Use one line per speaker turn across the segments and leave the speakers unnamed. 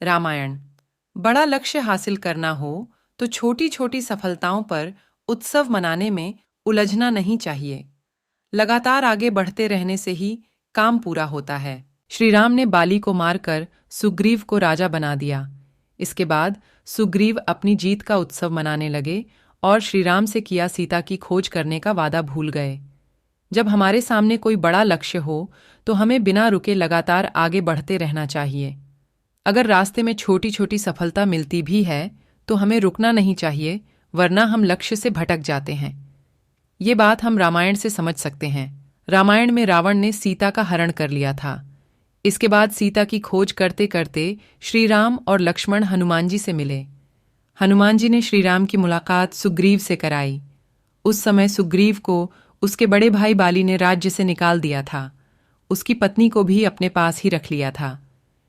रामायण। बड़ा लक्ष्य हासिल करना हो तो छोटी छोटी सफलताओं पर उत्सव मनाने में उलझना नहीं चाहिए। लगातार आगे बढ़ते रहने से ही काम पूरा होता है। श्री राम ने बाली को मारकर सुग्रीव को राजा बना दिया। इसके बाद सुग्रीव अपनी जीत का उत्सव मनाने लगे और श्री राम से किया सीता की खोज करने का वादा भूल गए। जब हमारे सामने कोई बड़ा लक्ष्य हो तो हमें बिना रुके लगातार आगे बढ़ते रहना चाहिए। अगर रास्ते में छोटी छोटी सफलता मिलती भी है तो हमें रुकना नहीं चाहिए, वरना हम लक्ष्य से भटक जाते हैं। ये बात हम रामायण से समझ सकते हैं। रामायण में रावण ने सीता का हरण कर लिया था। इसके बाद सीता की खोज करते करते श्री राम और लक्ष्मण हनुमान जी से मिले। हनुमान जी ने श्री राम की मुलाकात सुग्रीव से कराई। उस समय सुग्रीव को उसके बड़े भाई बाली ने राज्य से निकाल दिया था। उसकी पत्नी को भी अपने पास ही रख लिया था।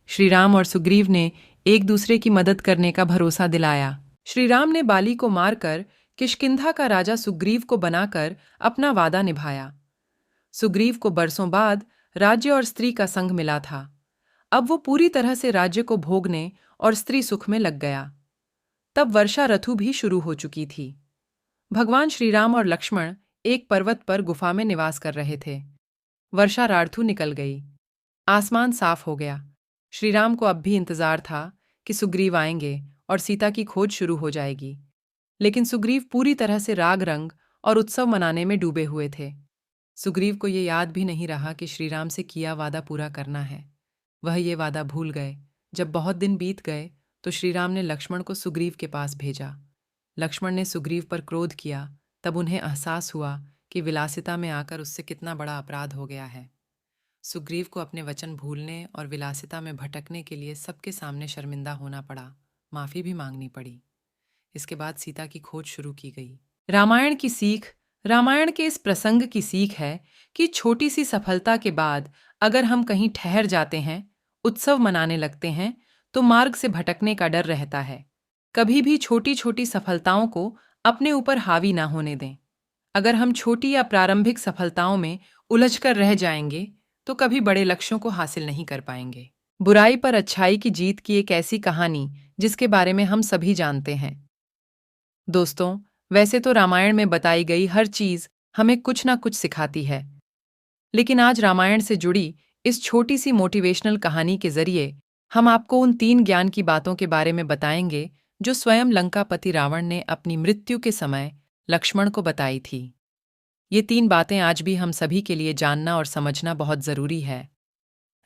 श्री राम और सुग्रीव ने एक दूसरे की मदद करने का भरोसा दिलाया। श्री राम ने बाली को मारकर किष्किंधा का राजा सुग्रीव को बनाकर अपना वादा निभाया। सुग्रीव को बरसों बाद राज्य और स्त्री का संग मिला था। अब वो पूरी तरह से राज्य को भोगने और स्त्री सुख में लग गया। तब वर्षा ऋतु भी शुरू हो चुकी थी। भगवान श्री राम और लक्ष्मण एक पर्वत पर गुफा में निवास कर रहे थे। वर्षा ऋतु निकल गई। आसमान साफ हो गया। श्री राम को अब भी इंतजार था कि सुग्रीव आएंगे और सीता की खोज शुरू हो जाएगी। लेकिन सुग्रीव पूरी तरह से राग रंग और उत्सव मनाने में डूबे हुए थे। सुग्रीव को ये याद भी नहीं रहा कि श्री राम से किया वादा पूरा करना है। वह ये वादा भूल गए। जब बहुत दिन बीत गए तो श्री राम ने लक्ष्मण को सुग्रीव के पास भेजा। लक्ष्मण ने सुग्रीव पर क्रोध किया। तब उन्हें एहसास हुआ कि विलासिता में आकर उससे कितना बड़ा अपराध हो गया है। सुग्रीव को अपने वचन भूलने और विलासिता में भटकने के लिए सबके सामने शर्मिंदा होना पड़ा, माफी भी मांगनी पड़ी। इसके बाद सीता की खोज शुरू की गई। रामायण के इस प्रसंग की सीख है कि छोटी सी सफलता के बाद अगर हम कहीं ठहर जाते हैं, उत्सव मनाने लगते हैं, तो मार्ग से भटकने का डर रहता है। कभी भी छोटी छोटी सफलताओं को अपने ऊपर हावी ना होने दें। अगर हम छोटी या प्रारंभिक सफलताओं में उलझकर रह जाएंगे तो कभी बड़े लक्ष्यों को हासिल नहीं कर पाएंगे। बुराई पर अच्छाई की जीत की एक ऐसी कहानी जिसके बारे में हम सभी जानते हैं। दोस्तों, वैसे तो रामायण में बताई गई हर चीज हमें कुछ ना कुछ सिखाती है, लेकिन आज रामायण से जुड़ी इस छोटी सी मोटिवेशनल कहानी के जरिए हम आपको उन 3 ज्ञान की बातों के बारे में बताएंगे जो स्वयं लंकापति रावण ने अपनी मृत्यु के समय लक्ष्मण को बताई थी। ये 3 बातें आज भी हम सभी के लिए जानना और समझना बहुत जरूरी है।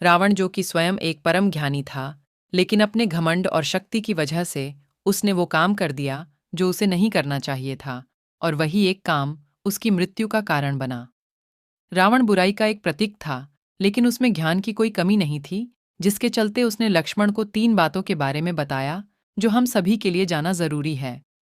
रावण, जो कि स्वयं एक परम ज्ञानी था, लेकिन अपने घमंड और शक्ति की वजह से उसने वो काम कर दिया जो उसे नहीं करना चाहिए था, और वही एक काम उसकी मृत्यु का कारण बना। रावण बुराई का एक प्रतीक था, लेकिन उसमें ज्ञान की कोई कमी नहीं थी, जिसके चलते उसने लक्ष्मण को 3 बातों के बारे में बताया जो हम सभी के लिए जाना जरूरी है।